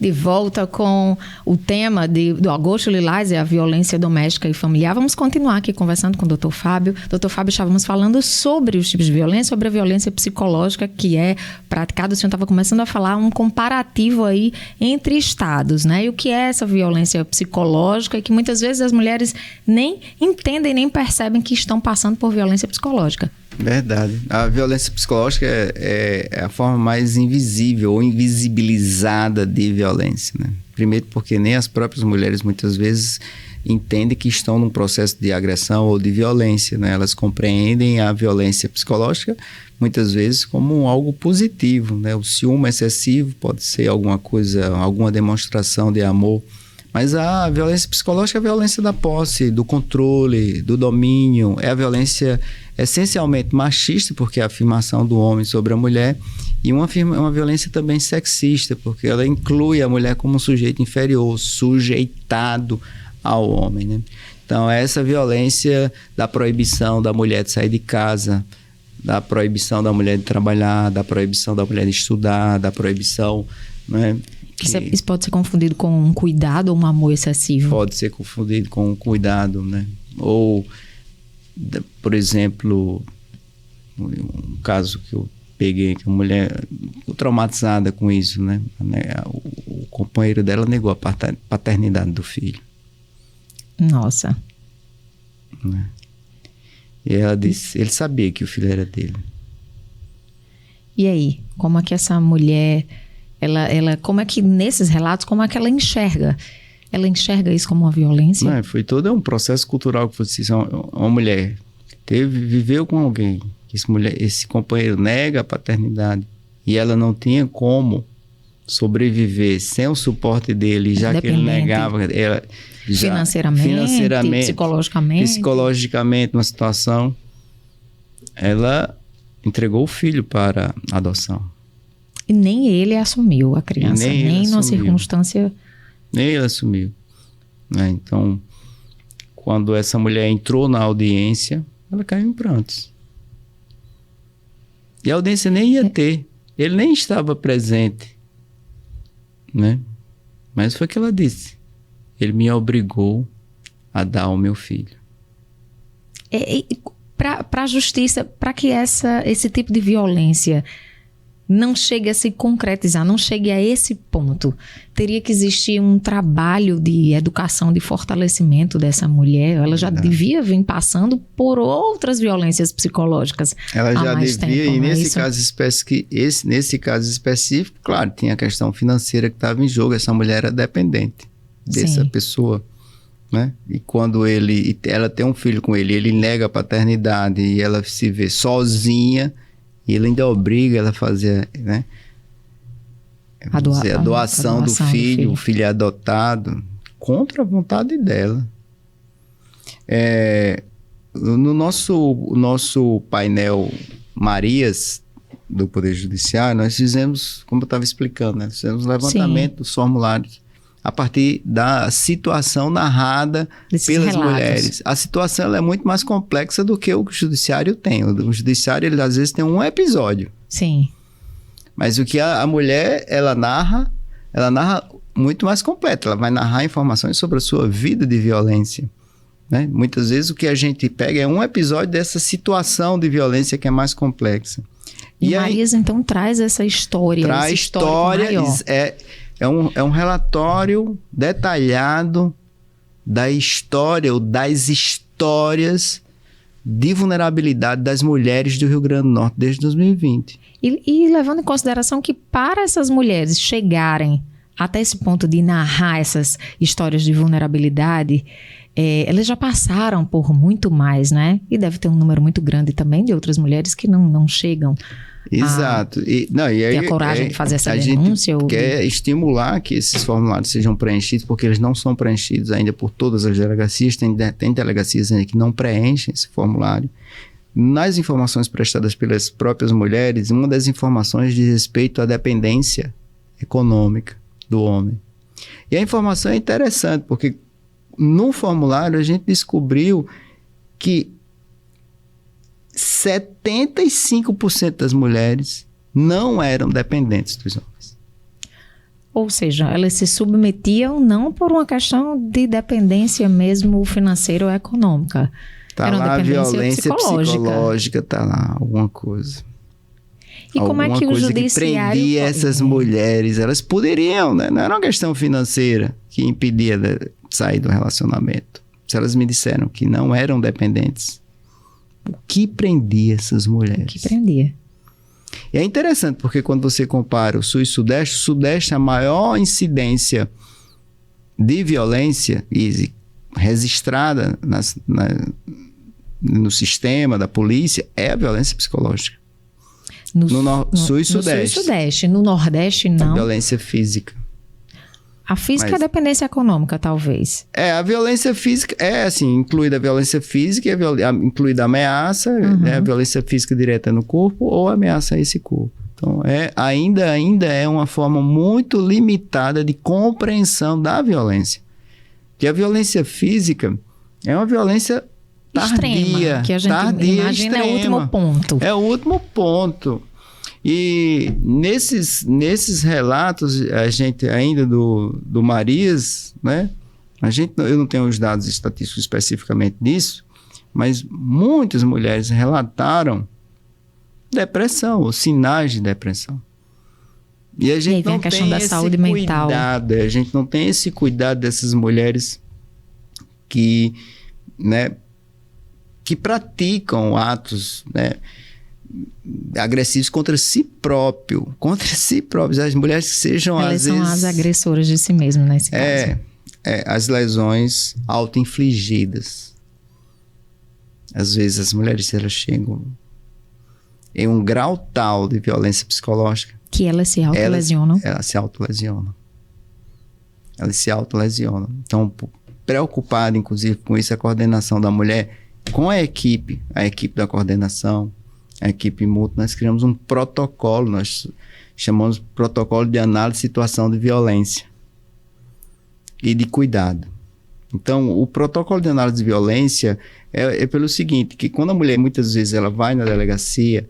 De volta com o tema do Agosto Lilás e a violência doméstica e familiar. Vamos continuar aqui conversando com o Dr. Fábio. Dr. Fábio, estávamos falando sobre os tipos de violência, sobre a violência psicológica que é praticada. O senhor estava começando a falar um comparativo aí entre estados, né? E o que é essa violência psicológica e que muitas vezes as mulheres nem entendem, nem percebem que estão passando por violência psicológica. Verdade. A violência psicológica é a forma mais invisível ou invisibilizada de violência, né? Primeiro porque nem as próprias mulheres muitas vezes entendem que estão num processo de agressão ou de violência, né? Elas compreendem a violência psicológica muitas vezes como algo positivo, né? O ciúme excessivo pode ser alguma coisa, alguma demonstração de amor. Mas a violência psicológica é a violência da posse, do controle, do domínio. É a violência essencialmente machista, porque é a afirmação do homem sobre a mulher. E uma violência também sexista, porque ela inclui a mulher como um sujeito inferior, sujeitado ao homem, né? Então, essa violência da proibição da mulher de sair de casa, da proibição da mulher de trabalhar, da proibição da mulher de estudar, da proibição, né? Isso pode ser confundido com um cuidado ou um amor excessivo? Pode ser confundido com um cuidado, né? Ou, por exemplo, um caso que eu peguei, que a mulher traumatizada com isso, né? O companheiro dela negou a paternidade do filho. Nossa. Né? E ela disse, ele sabia que o filho era dele. E aí, como é que essa mulher... Ela, como é que, nesses relatos, como é que ela enxerga? Ela enxerga isso como uma violência? Não, foi todo um processo cultural que foi assim, uma mulher viveu com alguém, esse companheiro nega a paternidade e ela não tinha como sobreviver sem o suporte dele, já que ele negava ela, financeiramente, psicologicamente, numa situação, ela entregou o filho para adoção. E nem ele assumiu a criança, nem numa circunstância... Nem ele assumiu. Né? Então, quando essa mulher entrou na audiência, ela caiu em prantos. E a audiência nem ia ter. Ele nem estava presente. Né? Mas foi o que ela disse. Ele me obrigou a dar ao meu filho. Para a justiça, para que esse tipo de violência não chegue a se concretizar, não chegue a esse ponto, teria que existir um trabalho de educação, de fortalecimento dessa mulher. Ela já devia vir passando por outras violências psicológicas. Ela já devia, tempo, e nesse caso específico, claro, tinha a questão financeira que estava em jogo. Essa mulher era dependente dessa pessoa, né? E quando ela tem um filho com ele nega a paternidade e ela se vê sozinha, e ele ainda obriga ela a fazer, né? A doação do filho. O filho é adotado contra a vontade dela. No nosso painel Marias do Poder Judiciário, nós fizemos, como eu estava explicando, né? Fizemos levantamento dos formulários a partir da situação narrada pelas mulheres. A situação ela é muito mais complexa do que o judiciário tem. O judiciário, ele às vezes tem um episódio. Sim. Mas o que a mulher, ela narra muito mais completo. Ela vai narrar informações sobre a sua vida de violência. Né? Muitas vezes o que a gente pega é um episódio dessa situação de violência que é mais complexa. E Marias, então, traz essa história. Traz histórias. É um relatório detalhado da história ou das histórias de vulnerabilidade das mulheres do Rio Grande do Norte desde 2020. E levando em consideração que para essas mulheres chegarem até esse ponto de narrar essas histórias de vulnerabilidade, elas já passaram por muito mais, né? E deve ter um número muito grande também de outras mulheres que não chegam. Exato. Ter a coragem de fazer essa denúncia. A gente quer estimular que esses formulários sejam preenchidos, porque eles não são preenchidos ainda por todas as delegacias. Tem delegacias ainda que não preenchem esse formulário. Nas informações prestadas pelas próprias mulheres, uma das informações diz respeito à dependência econômica do homem. E a informação é interessante, porque no formulário a gente descobriu que 75% das mulheres não eram dependentes dos homens. Ou seja, elas se submetiam não por uma questão de dependência mesmo financeira ou econômica. Tá Era uma lá a dependência violência psicológica, tá lá, alguma coisa. E como é que o judiciário... que prendia essas mulheres, elas poderiam, né? Não era uma questão financeira que impedia de sair do relacionamento. Se elas me disseram que não eram dependentes, o que prendia essas mulheres? O que prendia? E é interessante, porque quando você compara o Sul e o Sudeste, a maior incidência de violência registrada no sistema da polícia é a violência psicológica. No Sul e Sudeste. No Sul e Sudeste. No Nordeste, não. A violência física. A física é a dependência econômica, talvez. A violência física é assim, incluída a violência física, incluída a ameaça, né, a violência física direta no corpo ou ameaça a esse corpo. Então, ainda é uma forma muito limitada de compreensão da violência. Porque a violência física é uma violência tardia. Extrema, que a gente imagina é o último ponto. É o último ponto. E nesses relatos, a gente ainda do Marias, né? Eu não tenho os dados estatísticos especificamente disso, mas muitas mulheres relataram depressão, ou sinais de depressão. E a gente não tem esse cuidado, a gente não tem esse cuidado dessas mulheres que, né, que praticam atos, né, agressivos contra si próprios, as mulheres que sejam elas às vezes... Elas são as agressoras de si mesmas nesse caso. As lesões auto-infligidas. Às vezes as mulheres elas chegam em um grau tal de violência psicológica que elas se autolesionam. Elas se autolesionam. Então, preocupada inclusive com isso, a coordenação da mulher com a equipe da coordenação, a equipe mútua, nós criamos um protocolo, nós chamamos de protocolo de análise de situação de violência e de cuidado. Então, o protocolo de análise de violência é pelo seguinte, que quando a mulher, muitas vezes, ela vai na delegacia,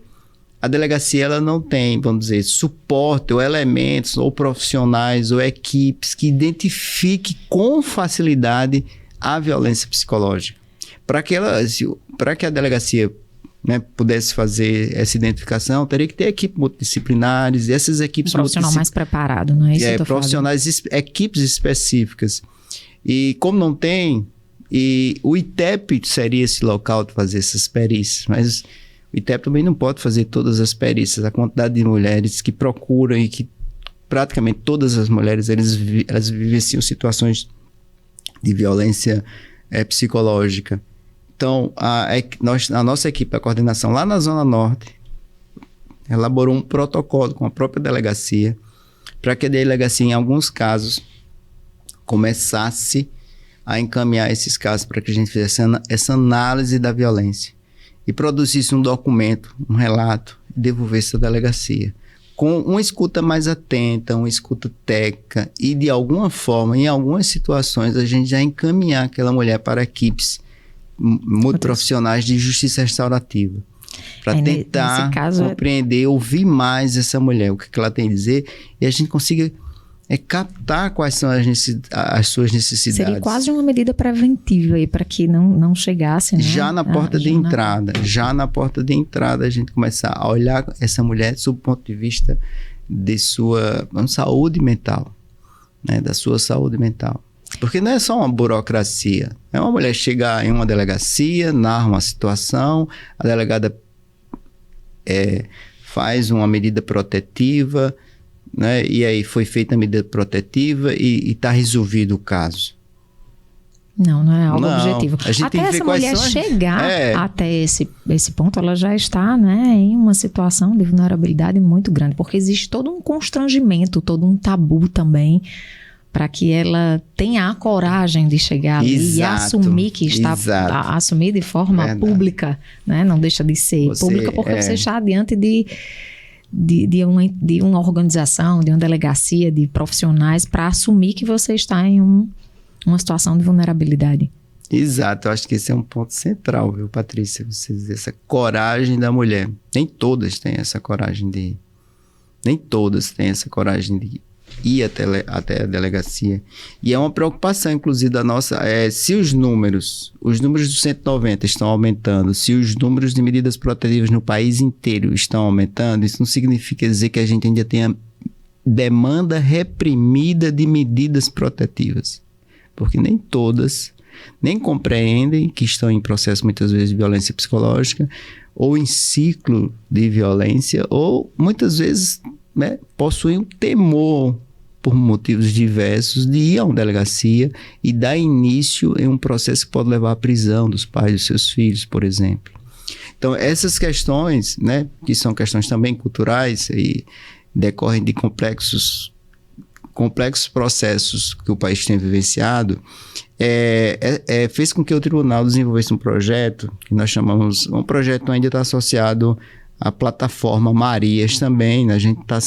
a delegacia ela não tem, vamos dizer, suporte ou elementos, ou profissionais, ou equipes que identifiquem com facilidade a violência psicológica. Para que a delegacia, né, pudesse fazer essa identificação, teria que ter equipes multidisciplinares, e essas equipes profissional mais preparado, não é isso? Profissionais, equipes específicas. E como não tem, e o ITEP seria esse local de fazer essas perícias, mas o ITEP também não pode fazer todas as perícias. A quantidade de mulheres que procuram e que praticamente todas as mulheres elas vivenciam situações de violência psicológica. Então, a nossa equipe, a coordenação lá na Zona Norte, elaborou um protocolo com a própria delegacia, para que a delegacia, em alguns casos, começasse a encaminhar esses casos para que a gente fizesse essa análise da violência e produzisse um documento, um relato, e devolvesse à delegacia, com uma escuta mais atenta, uma escuta técnica e, de alguma forma, em algumas situações, a gente já encaminhar aquela mulher para equipes multiprofissionais de justiça restaurativa, para tentar compreender, ouvir mais essa mulher, o que ela tem a dizer, e a gente consiga captar quais são as suas necessidades. Seria quase uma medida preventiva aí para que não chegasse, né? Já na porta de entrada, a gente começar a olhar essa mulher sob o ponto de vista de sua saúde mental, né? Da sua saúde mental. Porque não é só uma burocracia. É uma mulher chegar em uma delegacia, narra uma situação, a delegada faz uma medida protetiva, né? E aí foi feita a medida protetiva e está resolvido o caso. Não é algo objetivo. Até essa mulher chegar até esse ponto, ela já está, né, em uma situação de vulnerabilidade muito grande, porque existe todo um constrangimento, todo um tabu também, para que ela tenha a coragem de chegar ali e assumir que está assumir de forma pública, né? Não deixa de ser pública, porque você está diante de uma organização, de uma delegacia, de profissionais, para assumir que você está em uma situação de vulnerabilidade. Exato, eu acho que esse é um ponto central, viu, Patrícia? Você dizer essa coragem da mulher. Nem todas têm essa coragem de ir até a delegacia. E é uma preocupação, inclusive, da nossa... se os números do 190 estão aumentando, se os números de medidas protetivas no país inteiro estão aumentando, isso não significa dizer que a gente ainda tenha demanda reprimida de medidas protetivas. Porque nem todas, nem compreendem que estão em processo, muitas vezes, de violência psicológica, ou em ciclo de violência, ou, muitas vezes, né, possuem um temor, por motivos diversos, de ir a uma delegacia e dar início em um processo que pode levar à prisão dos pais dos seus filhos, por exemplo. Então, essas questões, né, que são questões também culturais e decorrem de complexos processos que o país tem vivenciado, fez com que o tribunal desenvolvesse um projeto que nós chamamos, um projeto ainda está associado à plataforma Marias também, né? A gente está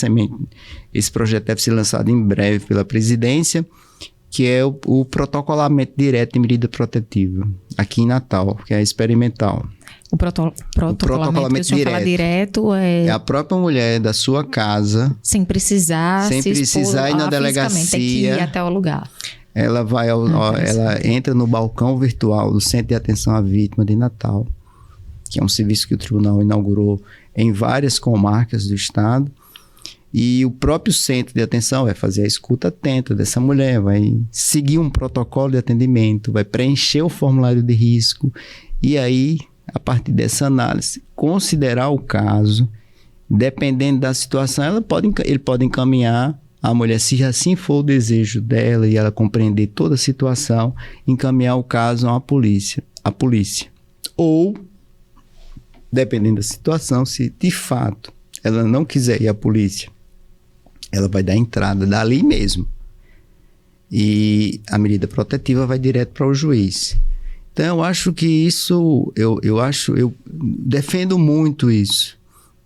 esse projeto deve ser lançado em breve pela presidência, que é o protocolamento direto de medida protetiva, aqui em Natal, que é experimental. O protocolamento que o senhor fala direto é a própria mulher da sua casa, sem precisar ir na delegacia, tem que ir até o lugar. Ela ela entra no balcão virtual do Centro de Atenção à Vítima de Natal, que é um serviço que o tribunal inaugurou em várias comarcas do estado, e o próprio centro de atenção vai fazer a escuta atenta dessa mulher, vai seguir um protocolo de atendimento, vai preencher o formulário de risco, e aí, a partir dessa análise, considerar o caso, dependendo da situação, ele pode encaminhar a mulher, se assim for o desejo dela e ela compreender toda a situação, encaminhar o caso à polícia. Ou, dependendo da situação, se de fato ela não quiser ir à polícia, ela vai dar entrada dali mesmo. E a medida protetiva vai direto para o juiz. Então, eu acho que isso, eu defendo muito isso,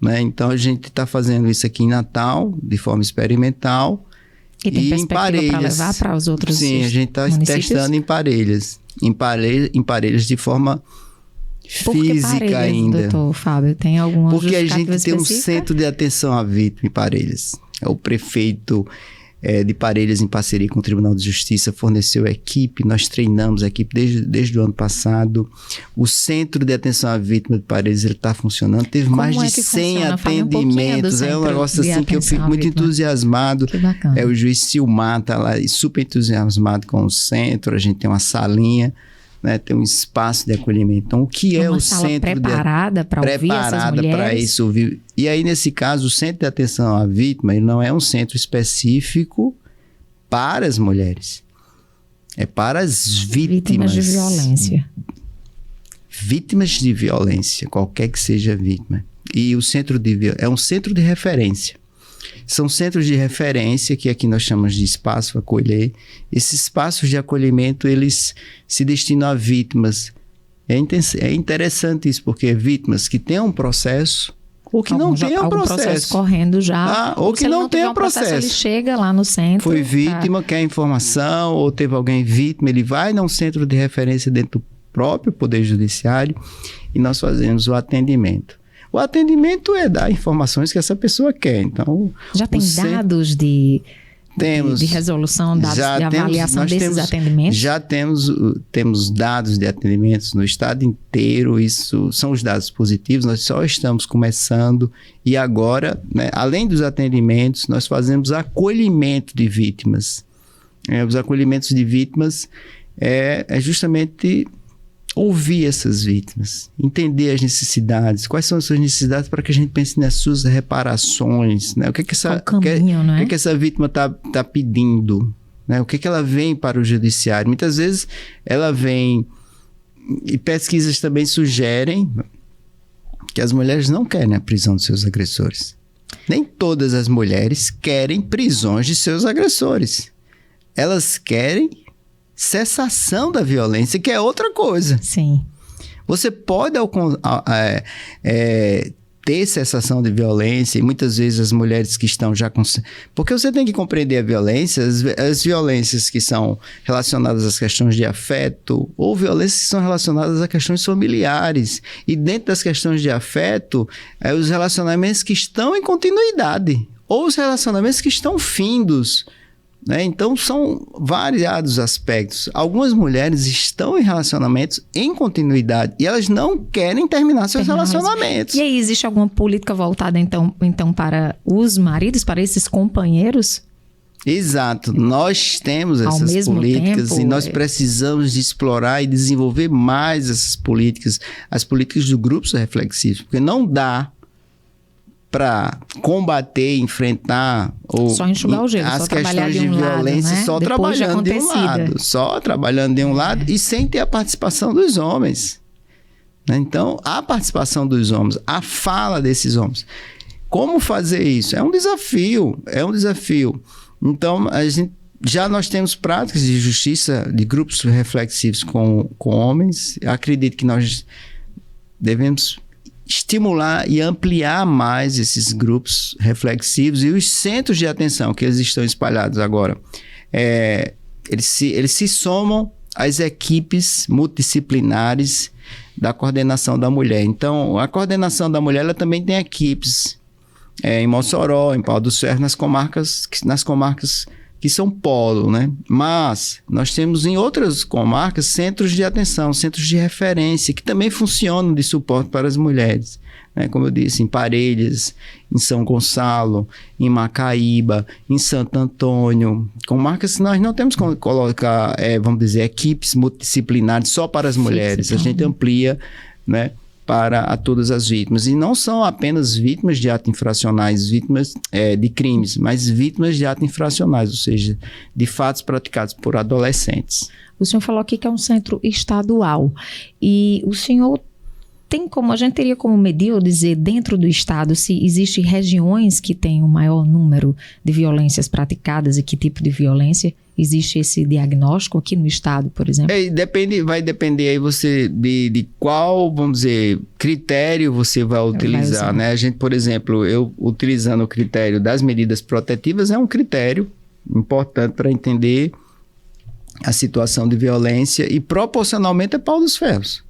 né? Então, a gente está fazendo isso aqui em Natal, de forma experimental. E tem perspectiva para levar para os outros municípios? Sim, a gente está testando em Parelhas. Em Parelhas de forma física Parelhas, ainda. Doutor Fábio, tem alguma Porque a gente tem específica? Um centro de atenção à vítima em Parelhas. O prefeito de Parelhas, em parceria com o Tribunal de Justiça, forneceu a equipe, nós treinamos a equipe desde o ano passado. O Centro de Atenção à Vítima de Parelhas está funcionando, teve mais de 100 atendimentos, é um negócio assim que eu fico muito entusiasmado. Que bacana. O juiz Silmar está lá super entusiasmado com o centro, a gente tem uma salinha, né, tem um espaço de acolhimento. Então, o que é o centro preparada para ouvir essas mulheres? Preparada para isso, ouvir. E aí, nesse caso, o Centro de Atenção à Vítima, ele não é um centro específico para as mulheres. É para as vítimas de violência. Vítimas de violência, qualquer que seja a vítima. E o centro é um centro de referência. São centros de referência que aqui nós chamamos de espaço acolher. Esses espaços de acolhimento, eles se destinam a vítimas. É interessante isso, porque vítimas que têm um processo ou que não tenham um processo correndo já. Ou que não tenham processo. Ele chega lá no centro. Foi vítima, quer informação, ou teve alguém vítima, ele vai num centro de referência dentro do próprio Poder Judiciário e nós fazemos o atendimento. O atendimento é dar informações que essa pessoa quer. Então, já tem dados de resolução, dados de avaliação desses atendimentos? Já temos dados de atendimentos no estado inteiro. Isso são os dados positivos. Nós só estamos começando. E agora, né, além dos atendimentos, nós fazemos acolhimento de vítimas. Os acolhimentos de vítimas é justamente ouvir essas vítimas, entender as necessidades, quais são as suas necessidades para que a gente pense nas suas reparações, né? O que que essa vítima está pedindo, né? O que ela vem para o judiciário. Muitas vezes ela vem, e pesquisas também sugerem que as mulheres não querem a prisão dos seus agressores. Nem todas as mulheres querem prisões de seus agressores. Elas querem cessação da violência, que é outra coisa. Sim. Você pode ter cessação de violência, e muitas vezes as mulheres que estão já com... Porque você tem que compreender a violência, as violências que são relacionadas às questões de afeto, ou violências que são relacionadas a questões familiares. E dentro das questões de afeto, os relacionamentos que estão em continuidade, ou os relacionamentos que estão findos, né? Então, são variados aspectos. Algumas mulheres estão em relacionamentos em continuidade e elas não querem terminar seus relacionamentos. E aí, existe alguma política voltada, então para os maridos, para esses companheiros? Exato. Nós temos essas políticas e nós precisamos de explorar e desenvolver mais essas políticas, as políticas do grupos reflexivos, porque não dá para combater, enfrentar só enxugar o gelo, as só questões de violência, né? Só trabalhando de um lado. Só trabalhando de um lado e sem ter a participação dos homens. Então, a participação dos homens, a fala desses homens. Como fazer isso? É um desafio. Então, nós temos práticas de justiça, de grupos reflexivos com homens. Eu acredito que nós devemos estimular e ampliar mais esses grupos reflexivos e os centros de atenção que eles estão espalhados agora. Eles se somam às equipes multidisciplinares da coordenação da mulher. Então, a coordenação da mulher ela também tem equipes em Mossoró, em Pau dos Ferros, nas comarcas que são polo, né? Mas nós temos em outras comarcas centros de atenção, centros de referência, que também funcionam de suporte para as mulheres. Né? Como eu disse, em Parelhas, em São Gonçalo, em Macaíba, em Santo Antônio. Comarcas que nós não temos como colocar, vamos dizer, equipes multidisciplinares só para as mulheres. A gente amplia, né? Para todas as vítimas. E não são apenas vítimas de atos infracionais, vítimas de crimes, mas vítimas de atos infracionais, ou seja, de fatos praticados por adolescentes. O senhor falou aqui que é um centro estadual. E o senhor a gente teria como medir ou dizer dentro do estado se existem regiões que têm o maior número de violências praticadas e que tipo de violência? Existe esse diagnóstico aqui no estado, por exemplo? Vai depender aí de qual, vamos dizer, critério você vai utilizar, né? A gente, por exemplo, eu utilizando o critério das medidas protetivas é um critério importante para entender a situação de violência e proporcionalmente é Pau dos Ferros.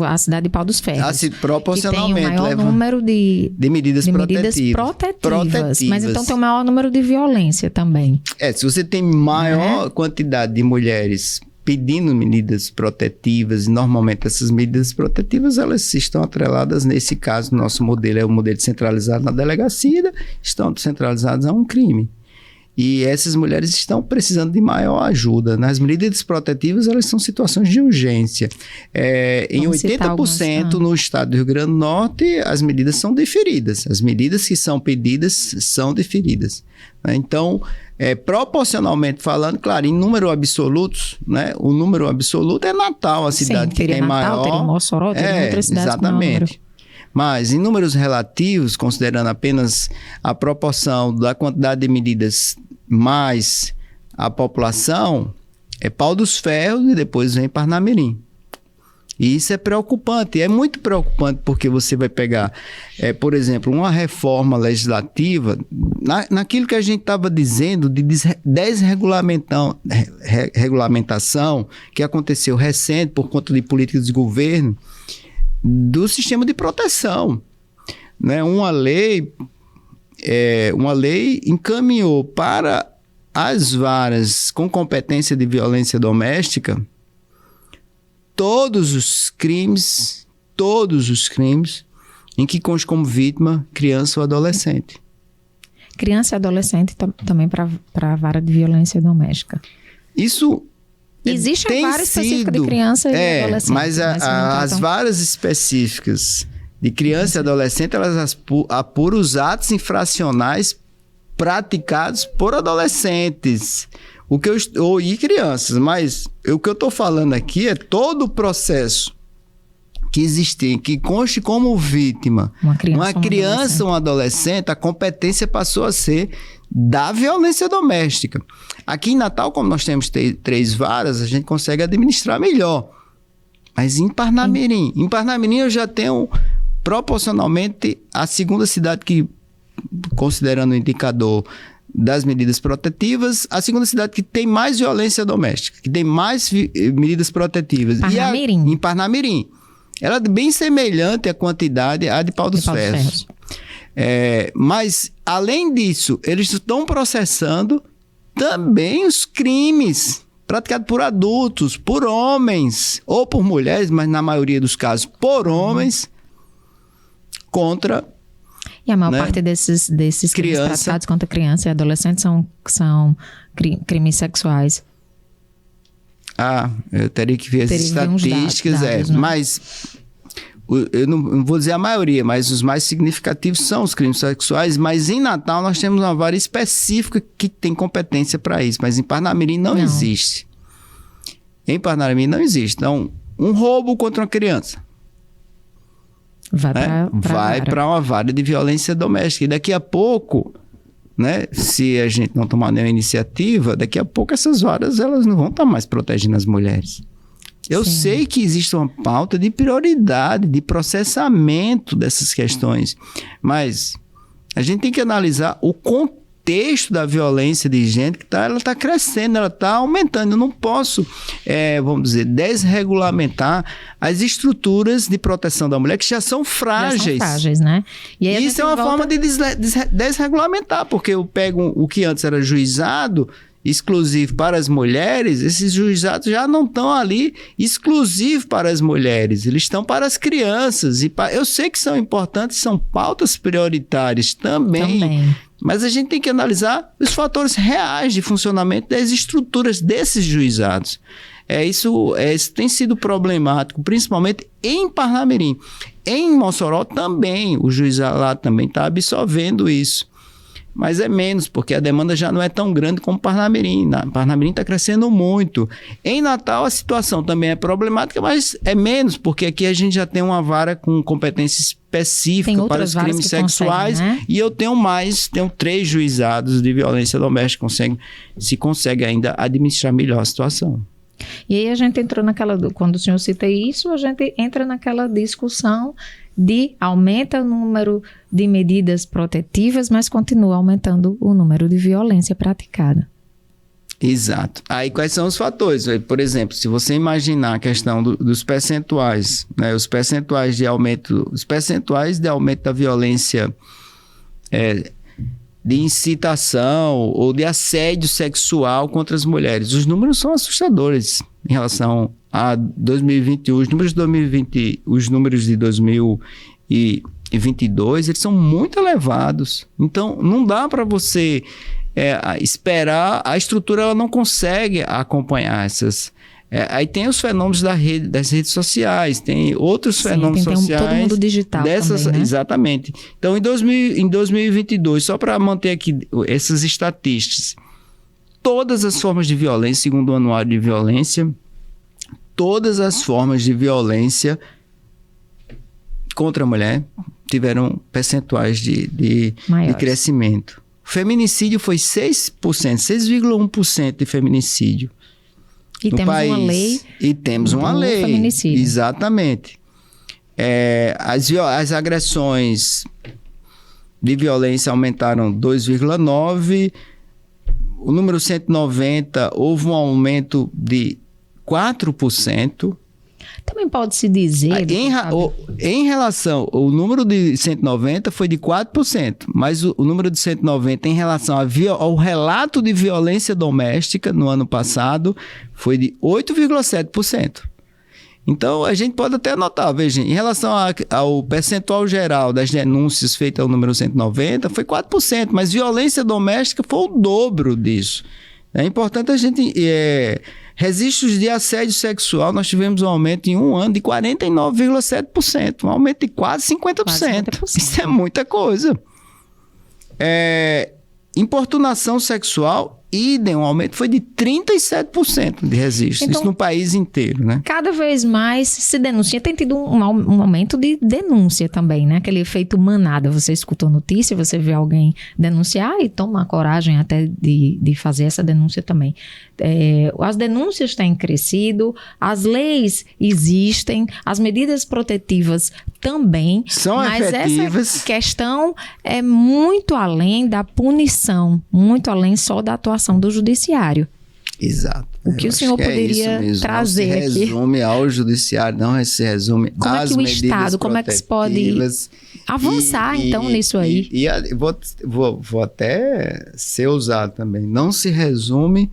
A cidade de Pau dos Ferros. Proporcionalmente. Que tem o maior número de medidas protetivas. Mas então tem o maior número de violência também. Se você tem maior quantidade de mulheres pedindo medidas protetivas, e normalmente essas medidas protetivas elas estão atreladas, nesse caso, nosso modelo é o modelo centralizado na delegacia, estão centralizadas a um crime. E essas mulheres estão precisando de maior ajuda. Nas medidas protetivas, elas são situações de urgência. Em 80% no estado do Rio Grande do Norte, as medidas são deferidas. As medidas que são pedidas são deferidas. Né? Então, proporcionalmente falando, claro, em número absolutos, né? O número absoluto é Natal, a cidade que tem maior. Teria Mossoró, teria outras cidades com maior número. Mas em números relativos, considerando apenas a proporção da quantidade de medidas mais a população, é Pau dos Ferros e depois vem Parnamirim. E isso é preocupante, é muito preocupante porque você vai pegar, por exemplo, uma reforma legislativa, naquilo que a gente estava dizendo de desregulamentação que aconteceu recente por conta de políticas de governo, do sistema de proteção. Né? Uma lei encaminhou para as varas com competência de violência doméstica todos os crimes em que conste como vítima criança ou adolescente. Criança e adolescente também para a vara de violência doméstica. Isso existe a vara específica de criança e adolescente. Mas as varas específicas de criança e adolescente, elas apuram os atos infracionais praticados por adolescentes e crianças. Mas o que eu estou falando aqui é todo o processo que existe, que conste como vítima uma criança ou um adolescente, a competência passou a ser da violência doméstica. Aqui em Natal, como nós temos 3 varas, a gente consegue administrar melhor. Mas em Parnamirim eu já tenho proporcionalmente a segunda cidade que, considerando o indicador das medidas protetivas, a segunda cidade que tem mais violência doméstica, que tem mais medidas protetivas. Em Parnamirim. Ela é bem semelhante à quantidade à de Pau dos Ferros. Mas, além disso, eles estão processando também os crimes praticados por adultos, por homens, ou por mulheres, mas na maioria dos casos por homens, contra... E a maior parte desses crimes praticados contra crianças e adolescentes são crimes sexuais. Eu teria que ver as estatísticas, dados, mas eu não vou dizer a maioria, mas os mais significativos são os crimes sexuais, mas em Natal nós temos uma vara específica que tem competência para isso, mas em Parnamirim não existe. Em Parnamirim não existe. Então, um roubo contra uma criança vai para uma vara de violência doméstica. E daqui a pouco, né, se a gente não tomar nenhuma iniciativa, daqui a pouco essas varas elas não vão estar mais protegendo as mulheres. Eu sei que existe uma pauta de prioridade, de processamento dessas questões, mas a gente tem que analisar o contexto da violência de gênero que ela está crescendo, ela está aumentando. Eu não posso, vamos dizer, desregulamentar as estruturas de proteção da mulher que já são frágeis. Já são frágeis, né? E aí isso é uma forma de desregulamentar, porque eu pego o que antes era juizado exclusivo para as mulheres, esses juizados já não estão ali exclusivos para as mulheres, eles estão para as crianças. Eu sei que são importantes, são pautas prioritárias também. Mas a gente tem que analisar os fatores reais de funcionamento das estruturas desses juizados. Isso tem sido problemático, principalmente em Parnamirim. Em Mossoró também, o juizado lá também está absorvendo isso. Mas é menos, porque a demanda já não é tão grande como Parnamirim. Parnamirim está crescendo muito. Em Natal a situação também é problemática, mas é menos, porque aqui a gente já tem uma vara com competência específica para os crimes sexuais, né? E eu tenho 3 juizados de violência doméstica, se consegue ainda administrar melhor a situação. E aí a gente entrou quando o senhor cita isso, a gente entra naquela discussão de aumenta o número de medidas protetivas, mas continua aumentando o número de violência praticada. Exato. Aí quais são os fatores? Por exemplo, se você imaginar a questão dos percentuais, né, os percentuais de aumento da violência de incitação ou de assédio sexual contra as mulheres, os números são assustadores em relação a 2021, os números de 2022, eles são muito elevados. Então, não dá para você esperar, a estrutura ela não consegue acompanhar essas... aí tem os fenômenos das redes sociais, tem outros fenômenos sociais. Todo mundo digital também, né? Exatamente. Então, em 2022, só para manter aqui essas estatísticas, todas as formas de violência, segundo o Anuário de Violência, todas as formas de violência contra a mulher tiveram percentuais de crescimento. O feminicídio foi 6%, 6,1% de feminicídio. E temos país. Uma lei. E temos uma lei. Feminicídio. Exatamente. As agressões de violência aumentaram 2,9%. O número 190 houve um aumento de 4%. Também pode-se dizer... Em relação... O número de 190 foi de 4%, mas o número de 190 em relação ao relato de violência doméstica no ano passado foi de 8,7%. Então, a gente pode até notar, veja, em relação ao percentual geral das denúncias feitas ao número 190, foi 4%, mas violência doméstica foi o dobro disso. É importante a gente... registros de assédio sexual, nós tivemos um aumento em um ano de 49,7%, um aumento de quase 50%. Quase 50%. Isso é muita coisa. Importunação sexual, idem, um aumento foi de 37% de registros, então, isso no país inteiro, né? Cada vez mais se denuncia, tem tido um aumento de denúncia também, né? Aquele efeito manada, você escutou notícia, você vê alguém denunciar e toma a coragem até de fazer essa denúncia também. As denúncias têm crescido, as leis existem, as medidas protetivas também, são efetivas. Essa questão é muito além da punição, muito além só da atuação do judiciário. Exato. O que o senhor poderia trazer aqui? Não se resume ao judiciário, não se resume como às medidas protetivas. Como é que o Estado, como é que se pode avançar, então, nisso aí? Vou até ser ousado também. Não se resume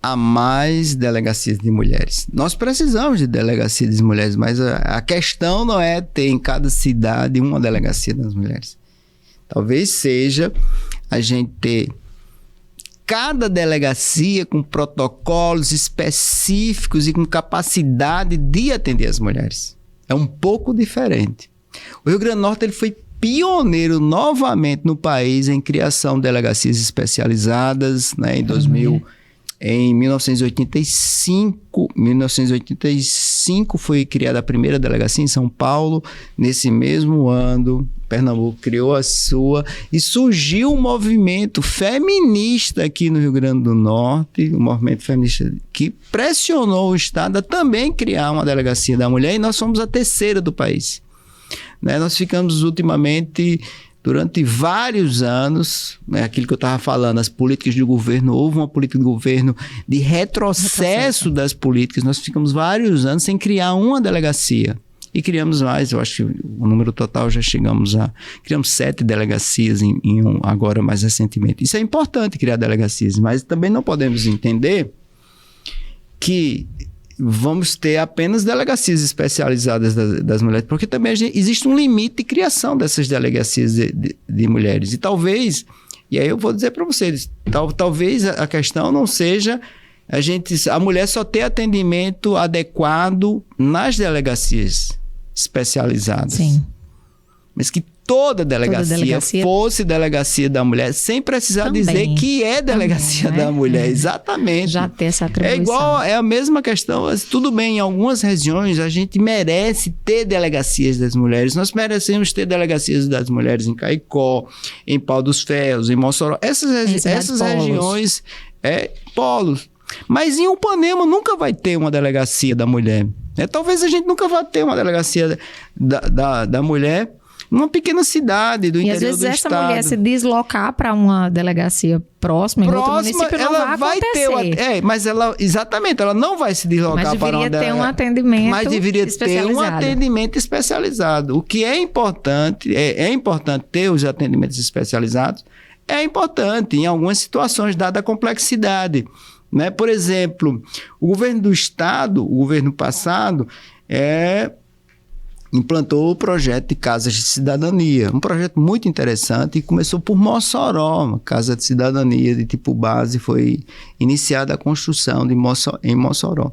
a mais delegacias de mulheres. Nós precisamos de delegacias de mulheres, mas a questão não é ter em cada cidade uma delegacia das mulheres. Talvez seja a gente ter cada delegacia com protocolos específicos e com capacidade de atender as mulheres. É um pouco diferente. O Rio Grande do Norte ele foi pioneiro novamente no país em criação de delegacias especializadas, né, em 1985 foi criada a primeira delegacia em São Paulo. Nesse mesmo ano, Pernambuco criou a sua e surgiu um movimento feminista aqui no Rio Grande do Norte, um movimento feminista que pressionou o Estado a também criar uma delegacia da mulher, e nós somos a terceira do país. Né? Nós ficamos ultimamente, durante vários anos, né, aquilo que eu estava falando, as políticas de governo, houve uma política de governo de retrocesso das políticas. Nós ficamos vários anos sem criar uma delegacia. E criamos mais, eu acho que o número total já criamos 7 delegacias agora mais recentemente. Isso é importante, criar delegacias, mas também não podemos entender que vamos ter apenas delegacias especializadas das mulheres, porque também existe um limite de criação dessas delegacias de mulheres. E talvez, e aí eu vou dizer para vocês, talvez a questão não seja a mulher só ter atendimento adequado nas delegacias especializadas. Sim. Mas que toda delegacia fosse delegacia da mulher, sem precisar também dizer que é delegacia da mulher. Exatamente. Já ter essa atribuição. É a mesma questão. Tudo bem, em algumas regiões a gente merece ter delegacias das mulheres. Nós merecemos ter delegacias das mulheres em Caicó, em Pau dos Ferros, em Mossoró. Essas regiões, polos. Mas em Upanema nunca vai ter uma delegacia da mulher. Talvez a gente nunca vá ter uma delegacia da mulher numa pequena cidade do interior do estado. E às vezes essa mulher se deslocar para uma delegacia próxima, em outro município, não vai acontecer. Mas exatamente, ela não vai se deslocar para uma delegacia. Mas deveria ter um atendimento Mas deveria ter um atendimento especializado. O que é importante, é importante ter os atendimentos especializados, é importante em algumas situações, dada a complexidade. Né? Por exemplo, o governo do estado, o governo passado, implantou o projeto de Casas de Cidadania, um projeto muito interessante, e começou por Mossoró, uma Casa de Cidadania de tipo base, foi iniciada a construção em Mossoró.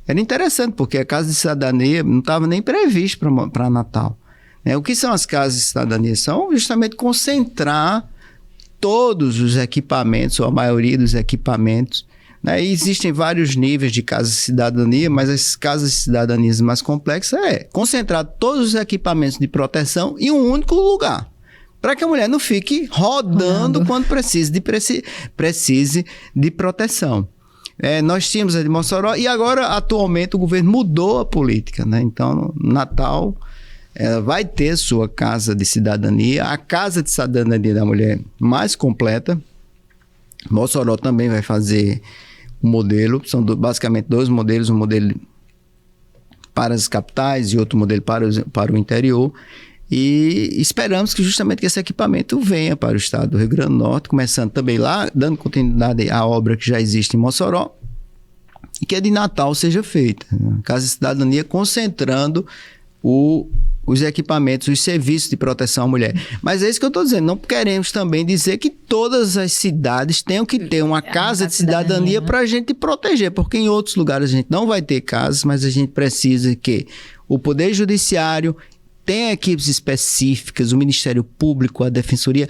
Era interessante, porque a Casa de Cidadania não estava nem prevista para Natal. O que são as Casas de Cidadania? São justamente concentrar todos os equipamentos, ou a maioria dos equipamentos. E existem vários níveis de casas de cidadania, mas as casas de cidadanias mais complexas concentrar todos os equipamentos de proteção em um único lugar, para que a mulher não fique rodando quando precise de proteção. Nós tínhamos a de Mossoró e agora, atualmente, o governo mudou a política. Então, no Natal, ela vai ter sua casa de cidadania, a casa de cidadania da mulher mais completa. Mossoró também vai fazer um modelo, são basicamente 2 modelos, um modelo para as capitais e outro modelo para o interior, e esperamos que justamente esse equipamento venha para o estado do Rio Grande do Norte, começando também lá, dando continuidade à obra que já existe em Mossoró, e que a de Natal seja feita. Casa de Cidadania concentrando os equipamentos, os serviços de proteção à mulher. Mas é isso que eu estou dizendo. Não queremos também dizer que todas as cidades tenham que ter uma casa de cidadania para a gente proteger, porque em outros lugares a gente não vai ter casas, mas a gente precisa que o Poder Judiciário tenha equipes específicas, o Ministério Público, a Defensoria,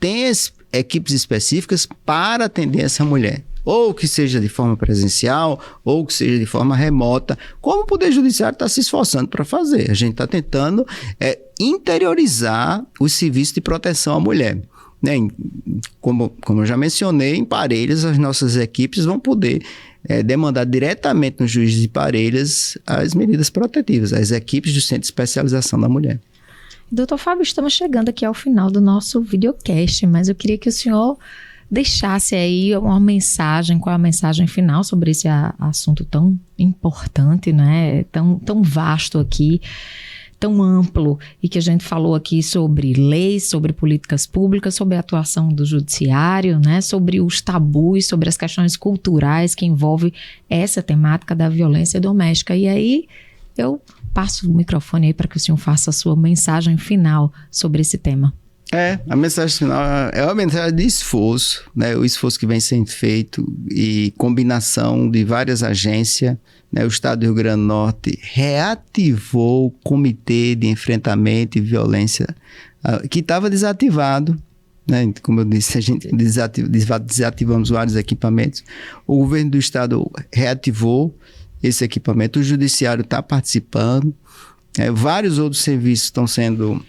tenha equipes específicas para atender essa mulher. Ou que seja de forma presencial, ou que seja de forma remota, como o Poder Judiciário está se esforçando para fazer. A gente está tentando interiorizar o serviço de proteção à mulher. Como eu já mencionei, em Parelhas, as nossas equipes vão poder demandar diretamente no juiz de Parelhas as medidas protetivas, as equipes do Centro de Especialização da Mulher. Doutor Fábio, estamos chegando aqui ao final do nosso videocast, mas eu queria que o senhor deixasse aí uma mensagem, qual é a mensagem final sobre esse assunto tão importante, né? Tão vasto aqui, tão amplo, e que a gente falou aqui sobre leis, sobre políticas públicas, sobre a atuação do judiciário, né? Sobre os tabus, sobre as questões culturais que envolvem essa temática da violência doméstica. E aí eu passo o microfone aí para que o senhor faça a sua mensagem final sobre esse tema. A mensagem final é uma mensagem de esforço, né? O esforço que vem sendo feito e combinação de várias agências, né? O Estado do Rio Grande do Norte reativou o Comitê de Enfrentamento e Violência, que estava desativado, né? Como eu disse, a gente desativamos vários equipamentos. O governo do Estado reativou esse equipamento, o Judiciário está participando, vários outros serviços estão sendo,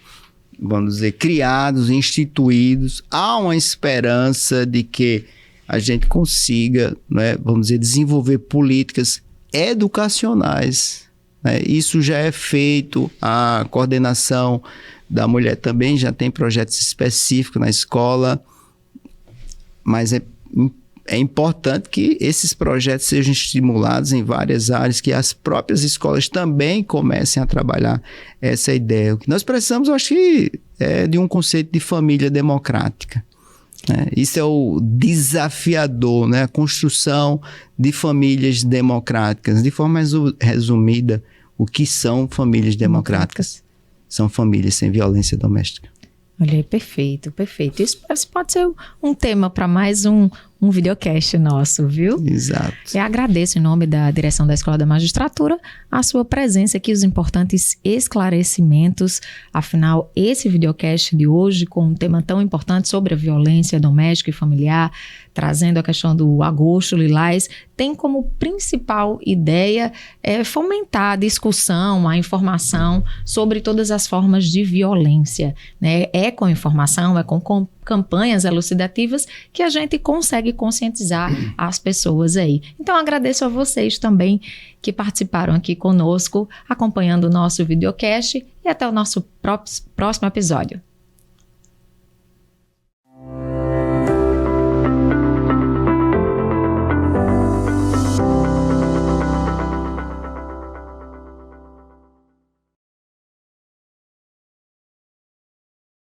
vamos dizer, criados, instituídos. Há uma esperança de que a gente consiga, né, vamos dizer, desenvolver políticas educacionais, né? Isso já é feito, a coordenação da mulher também já tem projetos específicos na escola, mas é importante que esses projetos sejam estimulados em várias áreas, que as próprias escolas também comecem a trabalhar essa ideia. O que nós precisamos, eu acho que, é de um conceito de família democrática, né? Isso é o desafiador, né? A construção de famílias democráticas. De forma resumida, o que são famílias democráticas? São famílias sem violência doméstica. Olha aí, perfeito, perfeito. Isso pode ser um tema para mais um videocast nosso, viu? Exato. Eu agradeço em nome da direção da Escola da Magistratura a sua presença aqui, os importantes esclarecimentos. Afinal, esse videocast de hoje, com um tema tão importante sobre a violência doméstica e familiar, trazendo a questão do Agosto Lilás, tem como principal ideia fomentar a discussão, a informação sobre todas as formas de violência, né? É com informação, é com campanhas elucidativas que a gente consegue conscientizar as pessoas aí. Então, agradeço a vocês também que participaram aqui conosco, acompanhando o nosso videocast, e até o nosso próximo episódio.